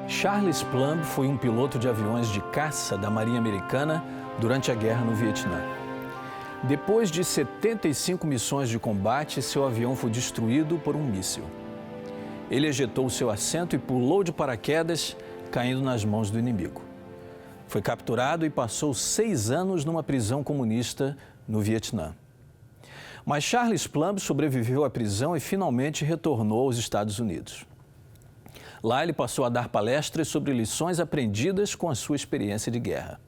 Charles Plumb foi um piloto de aviões de caça da Marinha Americana durante a guerra no Vietnã. Depois de 75 missões de combate, seu avião foi destruído por um míssil. Ele ejetou seu assento e pulou de paraquedas, caindo nas mãos do inimigo. Foi capturado e passou 6 anos numa prisão comunista no Vietnã. Mas Charles Plumb sobreviveu à prisão e finalmente retornou aos Estados Unidos. Lá ele passou a dar palestras sobre lições aprendidas com a sua experiência de guerra.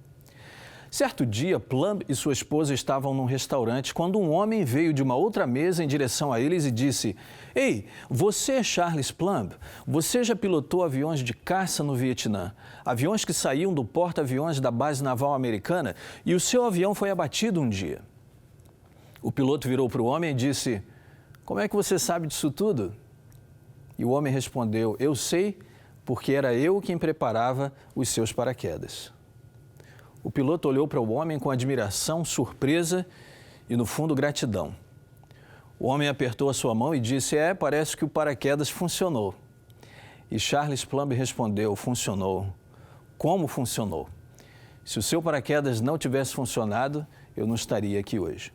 Certo dia, Plumb e sua esposa estavam num restaurante quando um homem veio de uma outra mesa em direção a eles e disse: "Ei, você é Charles Plumb? Você já pilotou aviões de caça no Vietnã, aviões que saíam do porta-aviões da base naval americana e o seu avião foi abatido um dia." O piloto virou para o homem e disse: "Como é que você sabe disso tudo?" E o homem respondeu: "Eu sei, porque era eu quem preparava os seus paraquedas." O piloto olhou para o homem com admiração, surpresa e, no fundo, gratidão. O homem apertou a sua mão e disse: "Parece que o paraquedas funcionou." E Charles Plumb respondeu: "Funcionou. Como funcionou? Se o seu paraquedas não tivesse funcionado, eu não estaria aqui hoje."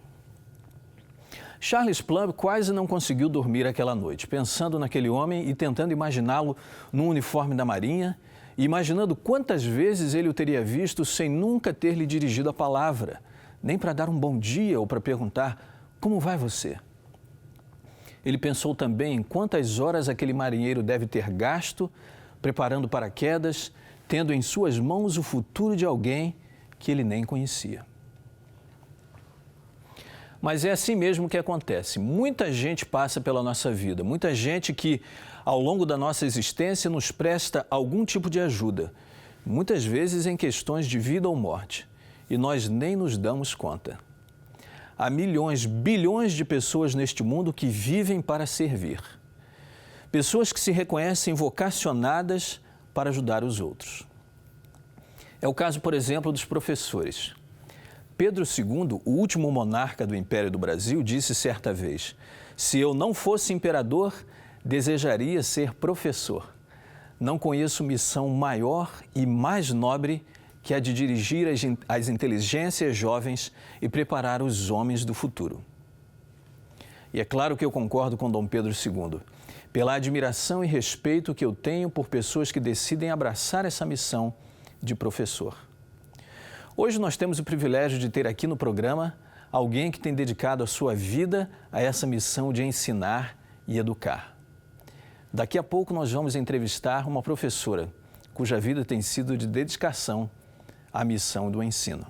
Charles Plumb quase não conseguiu dormir aquela noite, pensando naquele homem e tentando imaginá-lo no uniforme da Marinha, e imaginando quantas vezes ele o teria visto sem nunca ter lhe dirigido a palavra, nem para dar um bom dia ou para perguntar: "Como vai você?" Ele pensou também em quantas horas aquele marinheiro deve ter gasto preparando paraquedas, tendo em suas mãos o futuro de alguém que ele nem conhecia. Mas é assim mesmo que acontece. Muita gente passa pela nossa vida, muita gente que, ao longo da nossa existência, nos presta algum tipo de ajuda, muitas vezes em questões de vida ou morte, e nós nem nos damos conta. Há milhões, bilhões de pessoas neste mundo que vivem para servir. Pessoas que se reconhecem vocacionadas para ajudar os outros. É o caso, por exemplo, dos professores. Pedro II, o último monarca do Império do Brasil, disse certa vez: "Se eu não fosse imperador, desejaria ser professor. Não conheço missão maior e mais nobre que a de dirigir as inteligências jovens e preparar os homens do futuro." E é claro que eu concordo com Dom Pedro II, pela admiração e respeito que eu tenho por pessoas que decidem abraçar essa missão de professor. Hoje nós temos o privilégio de ter aqui no programa alguém que tem dedicado a sua vida a essa missão de ensinar e educar. Daqui a pouco nós vamos entrevistar uma professora cuja vida tem sido de dedicação à missão do ensino.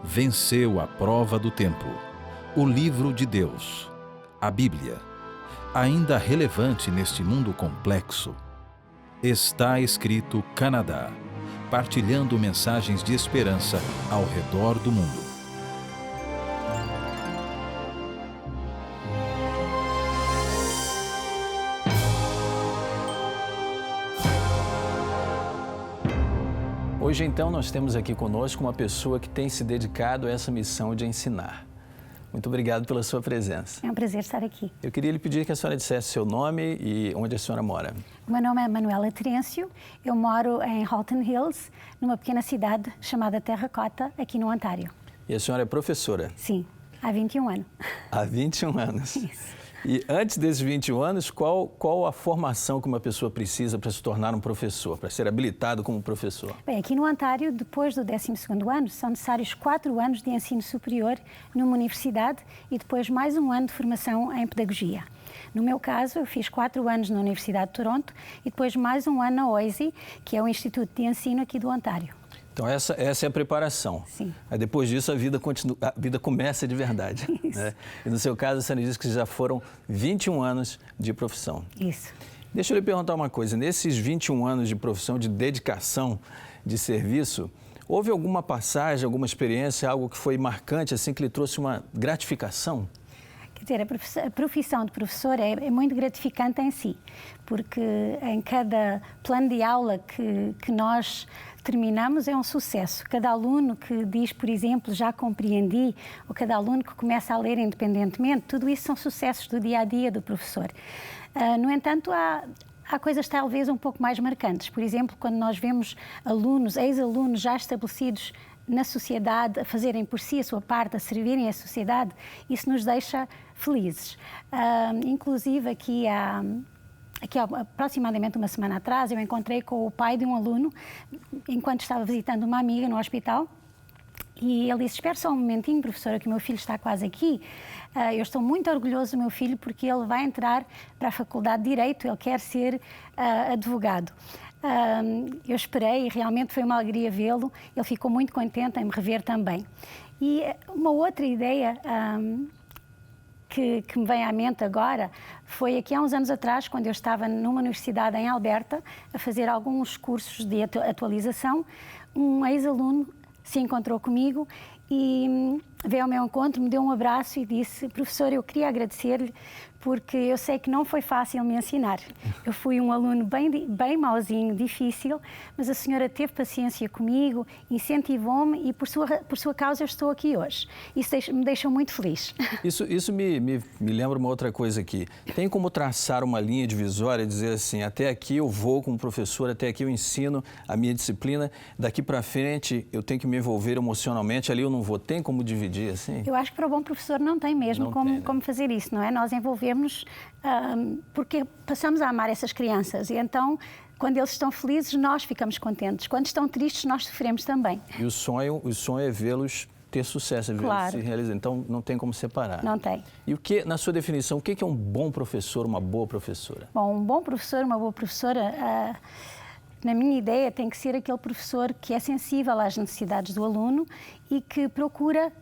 Venceu a prova do tempo. O livro de Deus, a Bíblia, ainda relevante neste mundo complexo. Está escrito Canadá, partilhando mensagens de esperança ao redor do mundo. Hoje, então, nós temos aqui conosco uma pessoa que tem se dedicado a essa missão de ensinar. Muito obrigado pela sua presença. É um prazer estar aqui. Eu queria lhe pedir que a senhora dissesse seu nome e onde a senhora mora. O meu nome é Manuela Terêncio, eu moro em Halton Hills, numa pequena cidade chamada Terracota, aqui no Ontário. E a senhora é professora? Sim, há 21 anos. Há 21 anos? Isso. E antes desses 21 anos, qual a formação que uma pessoa precisa para se tornar um professor, para ser habilitado como professor? Bem, aqui no Ontário, depois do 12º ano, são necessários 4 anos de ensino superior numa universidade e depois mais um ano de formação em pedagogia. No meu caso, eu fiz 4 anos na Universidade de Toronto e depois mais um ano na OISE, que é o Instituto de Ensino aqui do Ontário. Então, essa é a preparação. Sim. Aí depois disso, a vida começa de verdade. Isso. Né? E no seu caso, a senhora disse que já foram 21 anos de profissão. Isso. Deixa eu lhe perguntar uma coisa. Nesses 21 anos de profissão, de dedicação, de serviço, houve alguma passagem, alguma experiência, algo que foi marcante, assim, que lhe trouxe uma gratificação? Quer dizer, a profissão de professor é muito gratificante em si, porque em cada plano de aula que nós terminamos é um sucesso. Cada aluno que diz, por exemplo, já compreendi, ou cada aluno que começa a ler independentemente, tudo isso são sucessos do dia-a-dia do professor. No entanto, há coisas talvez um pouco mais marcantes. Por exemplo, quando nós vemos alunos, ex-alunos já estabelecidos na sociedade, a fazerem por si a sua parte, a servirem a sociedade, isso nos deixa felizes. Inclusive, aqui há aproximadamente uma semana atrás, eu encontrei com o pai de um aluno, enquanto estava visitando uma amiga no hospital, e ele disse: espera só um momentinho, professora, que o meu filho está quase aqui. Eu estou muito orgulhoso do meu filho porque ele vai entrar para a Faculdade de Direito, ele quer ser advogado. Eu esperei e realmente foi uma alegria vê-lo. Ele ficou muito contente em me rever também. E uma outra ideia que me vem à mente agora foi aqui há uns anos atrás, quando eu estava numa universidade em Alberta a fazer alguns cursos de atualização. Um ex-aluno se encontrou comigo e veio ao meu encontro, me deu um abraço e disse: professor, eu queria agradecer-lhe porque eu sei que não foi fácil me ensinar. Eu fui um aluno bem mauzinho, difícil, mas a senhora teve paciência comigo, incentivou-me e por sua causa eu estou aqui hoje. Isso me deixou muito feliz. Isso me lembra uma outra coisa aqui. Tem como traçar uma linha divisória e dizer assim: até aqui eu vou como professor, até aqui eu ensino a minha disciplina, daqui para frente eu tenho que me envolver emocionalmente, ali eu não vou. Tem como dividir assim? Eu acho que para o bom professor não tem mesmo como fazer isso, não é? Nós envolvemos porque passamos a amar essas crianças e então, quando eles estão felizes, nós ficamos contentes. Quando estão tristes, nós sofremos também. E o sonho é vê-los ter sucesso, é vê-los se realizar. Então, não tem como separar. Não tem. E na sua definição, o que é um bom professor, uma boa professora? Bom, um bom professor, uma boa professora, na minha ideia, tem que ser aquele professor que é sensível às necessidades do aluno e que procura,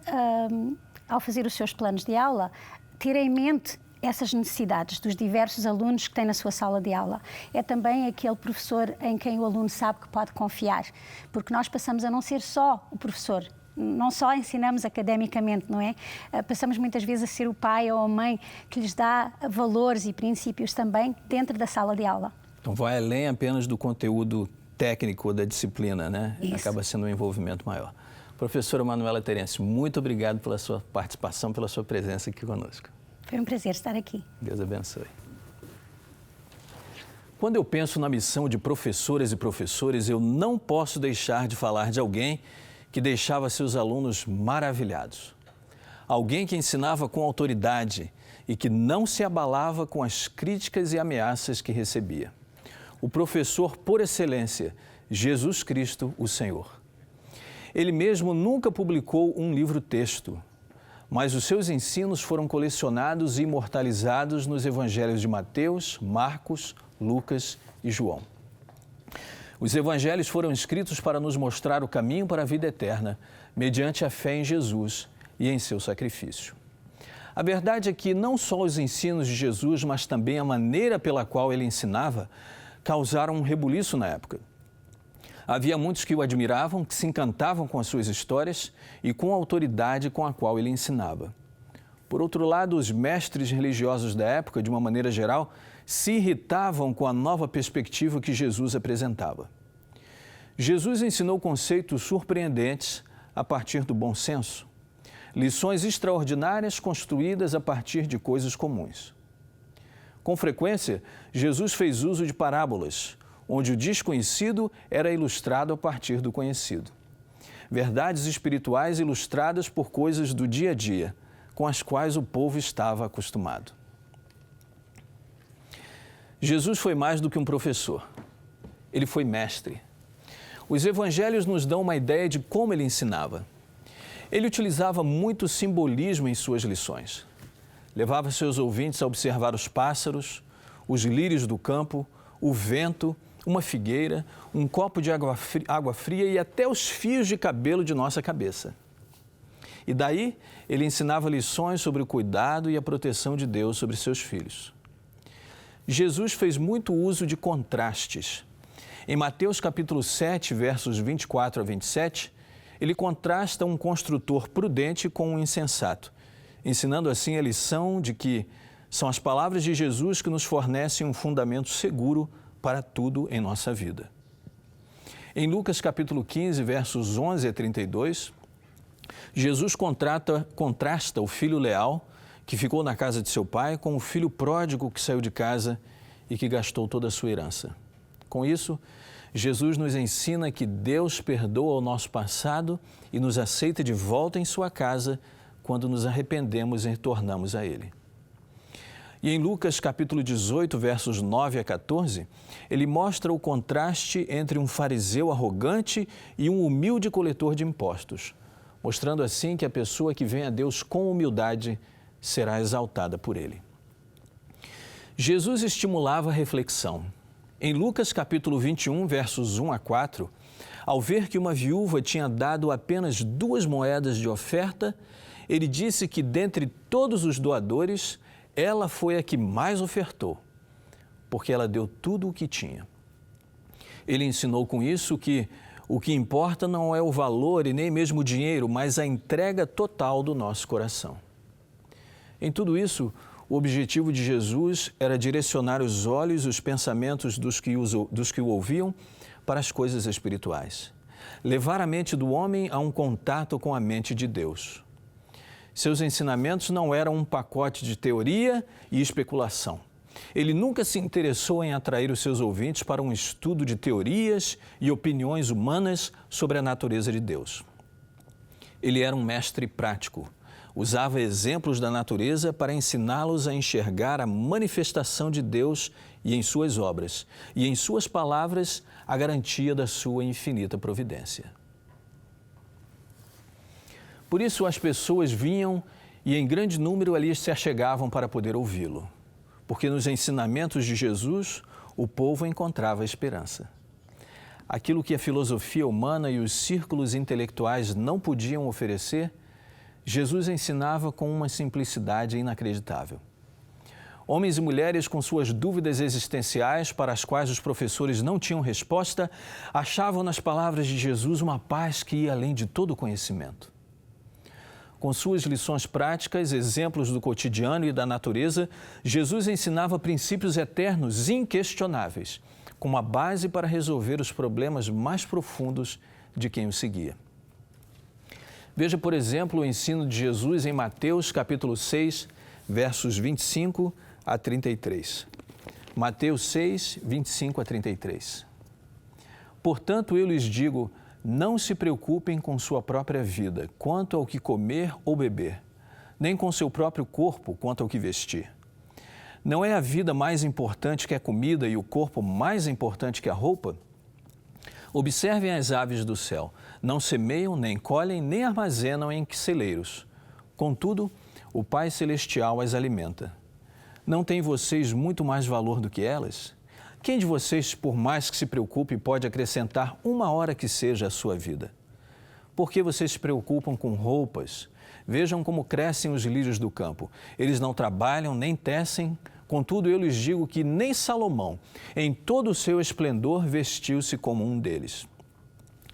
ao fazer os seus planos de aula, ter em mente essas necessidades dos diversos alunos que tem na sua sala de aula. É também aquele professor em quem o aluno sabe que pode confiar, porque nós passamos a não ser só o professor, não só ensinamos academicamente, não é? Passamos muitas vezes a ser o pai ou a mãe que lhes dá valores e princípios também dentro da sala de aula. Então vai além apenas do conteúdo técnico da disciplina, né? Isso. Acaba sendo um envolvimento maior. Professora Manuela Terence, muito obrigado pela sua participação, pela sua presença aqui conosco. Foi um prazer estar aqui. Deus abençoe. Quando eu penso na missão de professoras e professores, eu não posso deixar de falar de alguém que deixava seus alunos maravilhados. Alguém que ensinava com autoridade e que não se abalava com as críticas e ameaças que recebia. O professor por excelência, Jesus Cristo, o Senhor. Ele mesmo nunca publicou um livro-texto, mas os seus ensinos foram colecionados e imortalizados nos evangelhos de Mateus, Marcos, Lucas e João. Os evangelhos foram escritos para nos mostrar o caminho para a vida eterna, mediante a fé em Jesus e em seu sacrifício. A verdade é que não só os ensinos de Jesus, mas também a maneira pela qual ele ensinava, causaram um rebuliço na época. Havia muitos que o admiravam, que se encantavam com as suas histórias e com a autoridade com a qual ele ensinava. Por outro lado, os mestres religiosos da época, de uma maneira geral, se irritavam com a nova perspectiva que Jesus apresentava. Jesus ensinou conceitos surpreendentes a partir do bom senso, lições extraordinárias construídas a partir de coisas comuns. Com frequência, Jesus fez uso de parábolas, onde o desconhecido era ilustrado a partir do conhecido. Verdades espirituais ilustradas por coisas do dia a dia, com as quais o povo estava acostumado. Jesus foi mais do que um professor. Ele foi mestre. Os evangelhos nos dão uma ideia de como ele ensinava. Ele utilizava muito simbolismo em suas lições. Levava seus ouvintes a observar os pássaros, os lírios do campo, o vento, uma figueira, um copo de água fria e até os fios de cabelo de nossa cabeça. E daí, ele ensinava lições sobre o cuidado e a proteção de Deus sobre seus filhos. Jesus fez muito uso de contrastes. Em Mateus capítulo 7, versos 24 a 27, ele contrasta um construtor prudente com um insensato ensinando assim a lição de que são as palavras de Jesus que nos fornecem um fundamento seguro para tudo em nossa vida. Em Lucas capítulo 15, versos 11 a 32, Jesus contrasta o filho leal que ficou na casa de seu pai com o filho pródigo que saiu de casa e que gastou toda a sua herança. Com isso, Jesus nos ensina que Deus perdoa o nosso passado e nos aceita de volta em sua casa quando nos arrependemos e retornamos a Ele. E em Lucas capítulo 18, versos 9 a 14, ele mostra o contraste entre um fariseu arrogante e um humilde coletor de impostos, mostrando assim que a pessoa que vem a Deus com humildade será exaltada por Ele. Jesus estimulava a reflexão. Em Lucas capítulo 21, versos 1 a 4, ao ver que uma viúva tinha dado apenas 2 moedas de oferta, ele disse que dentre todos os doadores, ela foi a que mais ofertou, porque ela deu tudo o que tinha. Ele ensinou com isso que o que importa não é o valor e nem mesmo o dinheiro, mas a entrega total do nosso coração. Em tudo isso, o objetivo de Jesus era direcionar os olhos e os pensamentos dos que o ouviam para as coisas espirituais. Levar a mente do homem a um contato com a mente de Deus. Seus ensinamentos não eram um pacote de teoria e especulação. Ele nunca se interessou em atrair os seus ouvintes para um estudo de teorias e opiniões humanas sobre a natureza de Deus. Ele era um mestre prático. Usava exemplos da natureza para ensiná-los a enxergar a manifestação de Deus e em suas obras, e em suas palavras, a garantia da sua infinita providência. Por isso, as pessoas vinham e, em grande número, ali se achegavam para poder ouvi-lo, porque nos ensinamentos de Jesus, o povo encontrava esperança. Aquilo que a filosofia humana e os círculos intelectuais não podiam oferecer, Jesus ensinava com uma simplicidade inacreditável. Homens e mulheres com suas dúvidas existenciais, para as quais os professores não tinham resposta, achavam nas palavras de Jesus uma paz que ia além de todo conhecimento. Com suas lições práticas, exemplos do cotidiano e da natureza, Jesus ensinava princípios eternos, inquestionáveis, como a base para resolver os problemas mais profundos de quem o seguia. Veja, por exemplo, o ensino de Jesus em Mateus, capítulo 6, versos 25 a 33. Mateus 6, 25 a 33. Portanto, eu lhes digo, não se preocupem com sua própria vida, quanto ao que comer ou beber, nem com seu próprio corpo, quanto ao que vestir. Não é a vida mais importante que a comida e o corpo mais importante que a roupa? Observem as aves do céu. Não semeiam, nem colhem, nem armazenam em celeiros. Contudo, o Pai Celestial as alimenta. Não têm vocês muito mais valor do que elas? Quem de vocês, por mais que se preocupe, pode acrescentar 1 hora que seja à sua vida? Por que vocês se preocupam com roupas? Vejam como crescem os lírios do campo. Eles não trabalham, nem tecem. Contudo, eu lhes digo que nem Salomão, em todo o seu esplendor, vestiu-se como um deles.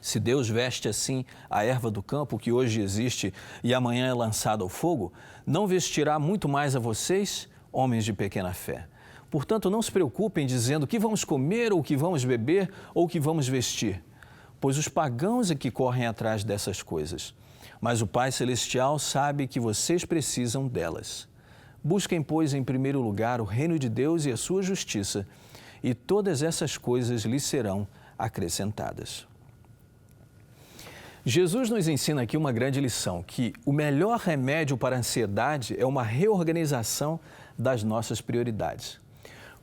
Se Deus veste assim a erva do campo, que hoje existe e amanhã é lançada ao fogo, não vestirá muito mais a vocês, homens de pequena fé. Portanto, não se preocupem dizendo o que vamos comer, ou o que vamos beber, ou o que vamos vestir, pois os pagãos é que correm atrás dessas coisas. Mas o Pai Celestial sabe que vocês precisam delas. Busquem, pois, em primeiro lugar o reino de Deus e a sua justiça, e todas essas coisas lhes serão acrescentadas. Jesus nos ensina aqui uma grande lição, que o melhor remédio para a ansiedade é uma reorganização das nossas prioridades.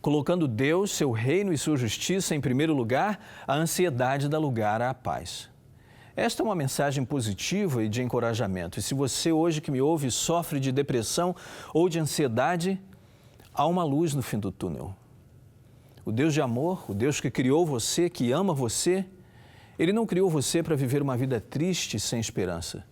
Colocando Deus, seu reino e sua justiça em primeiro lugar, a ansiedade dá lugar à paz. Esta é uma mensagem positiva e de encorajamento. E se você hoje que me ouve sofre de depressão ou de ansiedade, há uma luz no fim do túnel. O Deus de amor, o Deus que criou você, que ama você, Ele não criou você para viver uma vida triste e sem esperança.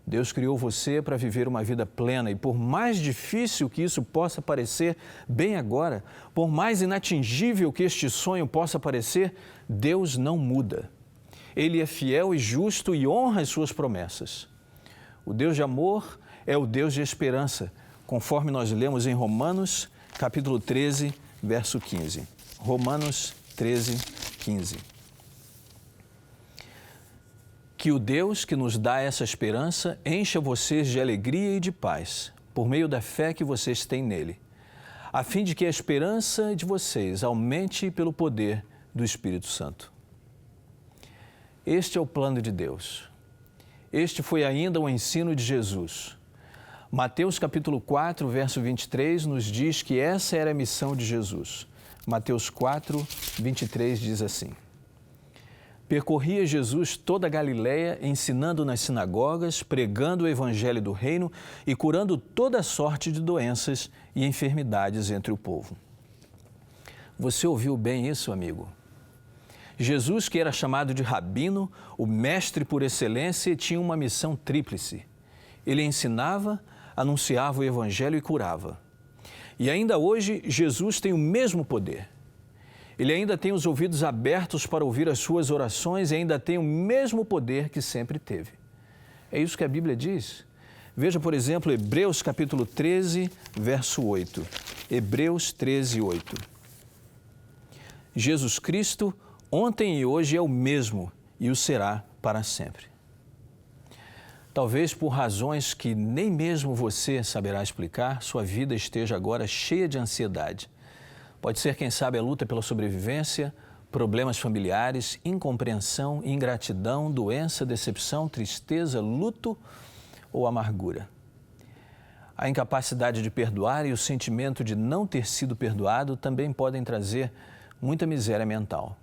Deus criou você para viver uma vida plena e por mais difícil que isso possa parecer bem agora, por mais inatingível que este sonho possa parecer, Deus não muda. Ele é fiel e justo e honra as suas promessas. O Deus de amor é o Deus de esperança, conforme nós lemos em Romanos, capítulo 13, verso 15. Romanos 13, 15. Que o Deus que nos dá essa esperança encha vocês de alegria e de paz, por meio da fé que vocês têm nele, a fim de que a esperança de vocês aumente pelo poder do Espírito Santo. Este é o plano de Deus. Este foi ainda o ensino de Jesus. Mateus capítulo 4, verso 23, nos diz que essa era a missão de Jesus. Mateus 4, 23 diz assim: Percorria Jesus toda a Galileia, ensinando nas sinagogas, pregando o evangelho do reino e curando toda sorte de doenças e enfermidades entre o povo. Você ouviu bem isso, amigo? Jesus, que era chamado de rabino, o mestre por excelência, tinha uma missão tríplice. Ele ensinava, anunciava o evangelho e curava. E ainda hoje, Jesus tem o mesmo poder. Ele ainda tem os ouvidos abertos para ouvir as suas orações e ainda tem o mesmo poder que sempre teve. É isso que a Bíblia diz. Veja, por exemplo, Hebreus capítulo 13, verso 8. Hebreus 13, 8. Jesus Cristo, ontem e hoje é o mesmo e o será para sempre. Talvez por razões que nem mesmo você saberá explicar, sua vida esteja agora cheia de ansiedade. Pode ser, quem sabe, a luta pela sobrevivência, problemas familiares, incompreensão, ingratidão, doença, decepção, tristeza, luto ou amargura. A incapacidade de perdoar e o sentimento de não ter sido perdoado também podem trazer muita miséria mental.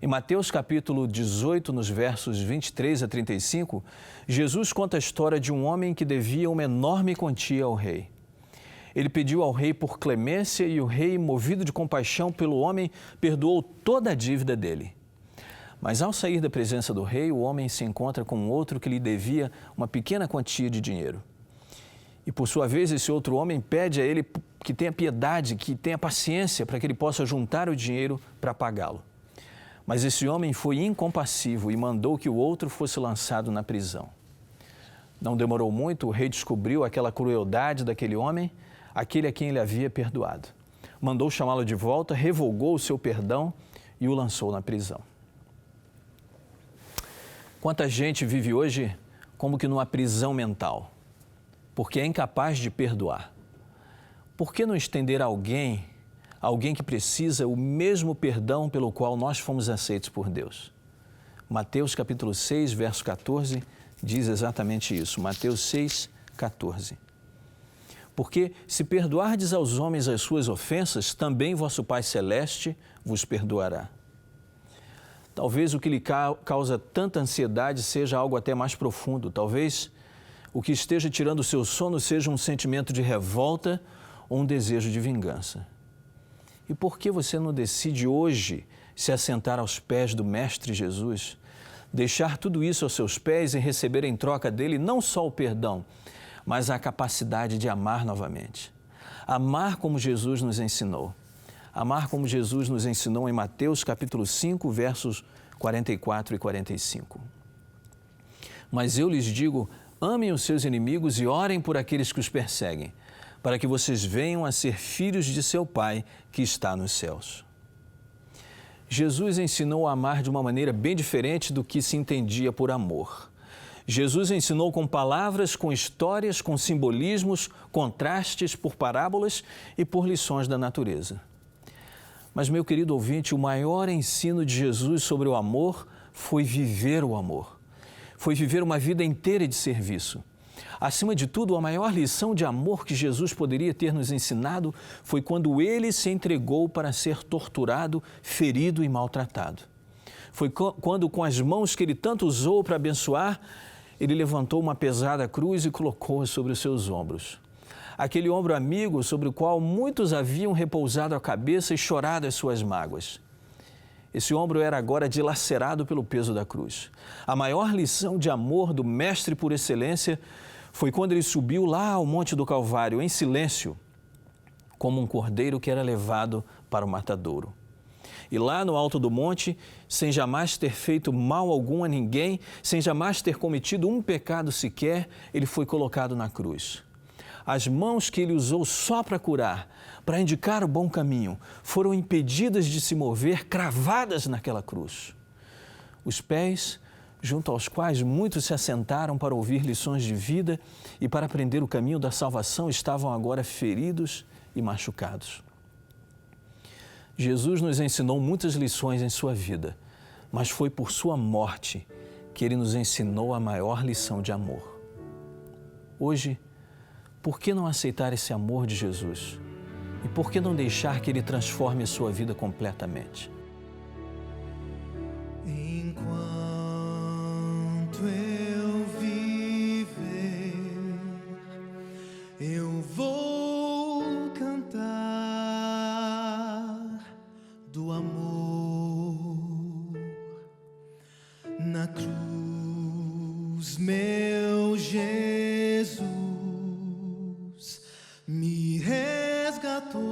Em Mateus capítulo 18, nos versos 23 a 35, Jesus conta a história de um homem que devia uma enorme quantia ao rei. Ele pediu ao rei por clemência e o rei, movido de compaixão pelo homem, perdoou toda a dívida dele. Mas ao sair da presença do rei, o homem se encontra com outro que lhe devia uma pequena quantia de dinheiro. E por sua vez, esse outro homem pede a ele que tenha piedade, que tenha paciência para que ele possa juntar o dinheiro para pagá-lo. Mas esse homem foi incompassivo e mandou que o outro fosse lançado na prisão. Não demorou muito, o rei descobriu aquela crueldade daquele homem, aquele a quem ele havia perdoado. Mandou chamá-lo de volta, revogou o seu perdão e o lançou na prisão. Quanta gente vive hoje como que numa prisão mental, porque é incapaz de perdoar. Por que não estender a alguém que precisa o mesmo perdão pelo qual nós fomos aceitos por Deus? Mateus capítulo 6, verso 14, diz exatamente isso. Mateus 6, 14. Porque se perdoardes aos homens as suas ofensas, também vosso Pai Celeste vos perdoará. Talvez o que lhe causa tanta ansiedade seja algo até mais profundo. Talvez o que esteja tirando o seu sono seja um sentimento de revolta ou um desejo de vingança. E por que você não decide hoje se assentar aos pés do Mestre Jesus, deixar tudo isso aos seus pés e receber em troca dele não só o perdão, mas a capacidade de amar novamente? Amar como Jesus nos ensinou. Amar como Jesus nos ensinou em Mateus capítulo 5, versos 44 e 45. Mas eu lhes digo, amem os seus inimigos e orem por aqueles que os perseguem, para que vocês venham a ser filhos de seu Pai que está nos céus. Jesus ensinou a amar de uma maneira bem diferente do que se entendia por amor. Jesus ensinou com palavras, com histórias, com simbolismos, contrastes, por parábolas e por lições da natureza. Mas, meu querido ouvinte, o maior ensino de Jesus sobre o amor foi viver o amor. Foi viver uma vida inteira de serviço. Acima de tudo, a maior lição de amor que Jesus poderia ter nos ensinado foi quando ele se entregou para ser torturado, ferido e maltratado. Foi quando, com as mãos que ele tanto usou para abençoar, ele levantou uma pesada cruz e colocou-a sobre os seus ombros. Aquele ombro amigo sobre o qual muitos haviam repousado a cabeça e chorado as suas mágoas. Esse ombro era agora dilacerado pelo peso da cruz. A maior lição de amor do Mestre por excelência foi quando ele subiu lá ao Monte do Calvário, em silêncio, como um cordeiro que era levado para o matadouro. E lá no alto do monte, sem jamais ter feito mal algum a ninguém, sem jamais ter cometido um pecado sequer, ele foi colocado na cruz. As mãos que ele usou só para curar, para indicar o bom caminho, foram impedidas de se mover, cravadas naquela cruz. Os pés, junto aos quais muitos se assentaram para ouvir lições de vida e para aprender o caminho da salvação, estavam agora feridos e machucados. Jesus nos ensinou muitas lições em sua vida, mas foi por sua morte que ele nos ensinou a maior lição de amor. Hoje, por que não aceitar esse amor de Jesus? E por que não deixar que ele transforme a sua vida completamente? Enquanto eu viver, eu vou cantar do amor. Na cruz, meu Jesus me resgatou,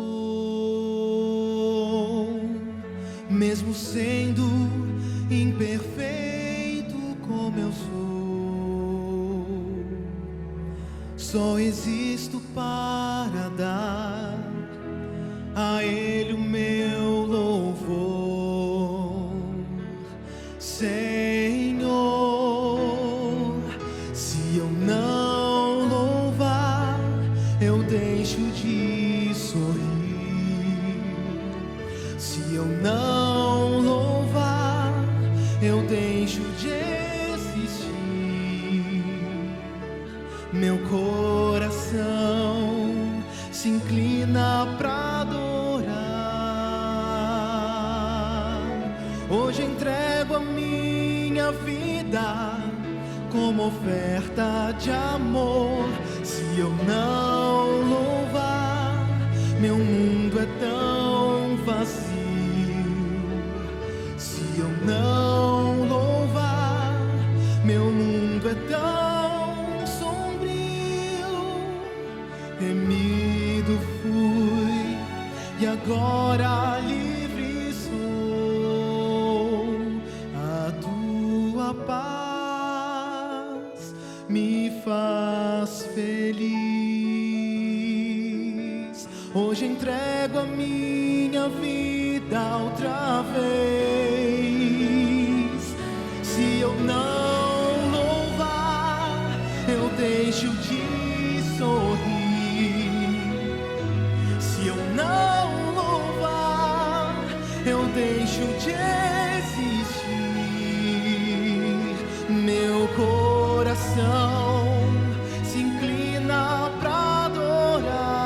mesmo sendo imperfeito como eu sou. Só existo para dar a Ele o meu louvor, Senhor. Se eu não louvar, eu deixo de sorrir. Se eu não louvar, eu deixo de existir. Meu coração se inclina pra adorar. Hoje entrego a minha vida como oferta de amor. Se eu não louvar, meu mundo é tão vazio. Se eu não louvar, meu mundo é tão sombrio. Remido fui e agora livre sou. A tua paz me faz feliz. Hoje entrego a minha vida outra vez. Se eu não louvar, eu deixo de sorrir. Se eu não louvar, eu deixo de existir. Meu coração se inclina pra adorar.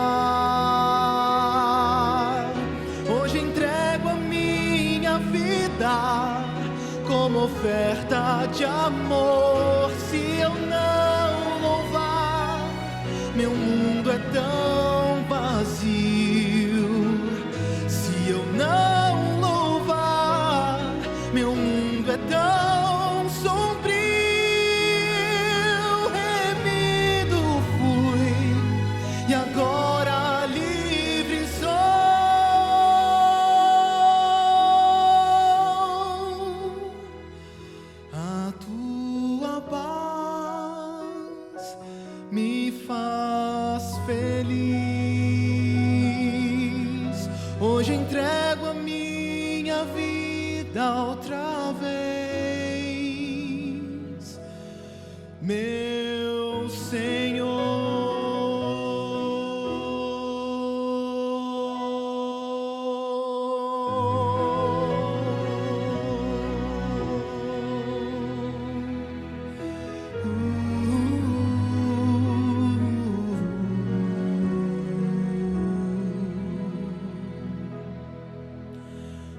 Hoje entrego a minha vida como oferta de amor. Se eu não louvar, meu mundo é tão vazio. Se eu não louvar, meu mundo é tão sombrio. Remido fui e agora livre sou. A tua paz me faz feliz. Hoje entrego a minha vida outra vez, meu Senhor.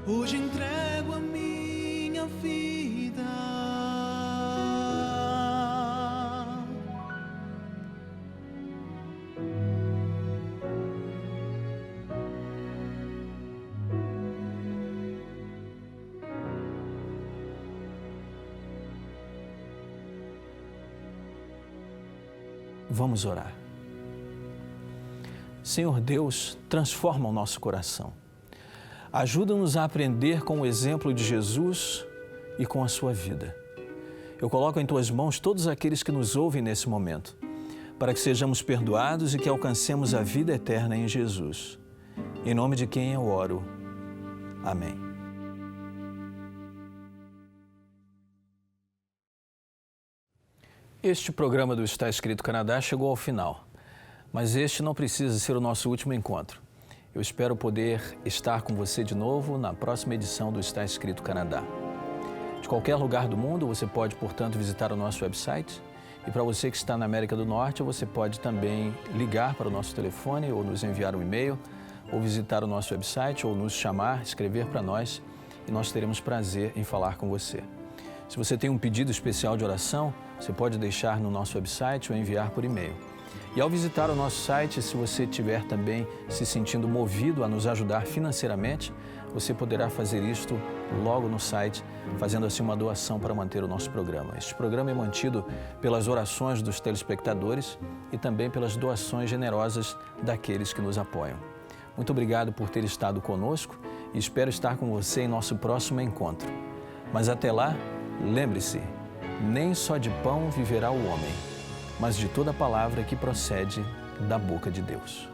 Hoje entrego a minha vida. Vamos orar. Senhor Deus, transforma o nosso coração. Ajuda-nos a aprender com o exemplo de Jesus e com a sua vida. Eu coloco em Tuas mãos todos aqueles que nos ouvem nesse momento, para que sejamos perdoados e que alcancemos a vida eterna em Jesus. Em nome de quem eu oro. Amém. Este programa do Está Escrito Canadá chegou ao final, mas este não precisa ser o nosso último encontro. Eu espero poder estar com você de novo na próxima edição do Está Escrito Canadá. De qualquer lugar do mundo, você pode, portanto, visitar o nosso website. E para você que está na América do Norte, você pode também ligar para o nosso telefone ou nos enviar um e-mail, ou visitar o nosso website, ou nos chamar, escrever para nós, e nós teremos prazer em falar com você. Se você tem um pedido especial de oração, você pode deixar no nosso website ou enviar por e-mail. E ao visitar o nosso site, se você estiver também se sentindo movido a nos ajudar financeiramente, você poderá fazer isto logo no site, fazendo assim uma doação para manter o nosso programa. Este programa é mantido pelas orações dos telespectadores e também pelas doações generosas daqueles que nos apoiam. Muito obrigado por ter estado conosco e espero estar com você em nosso próximo encontro. Mas até lá, lembre-se, nem só de pão viverá o homem, mas de toda palavra que procede da boca de Deus.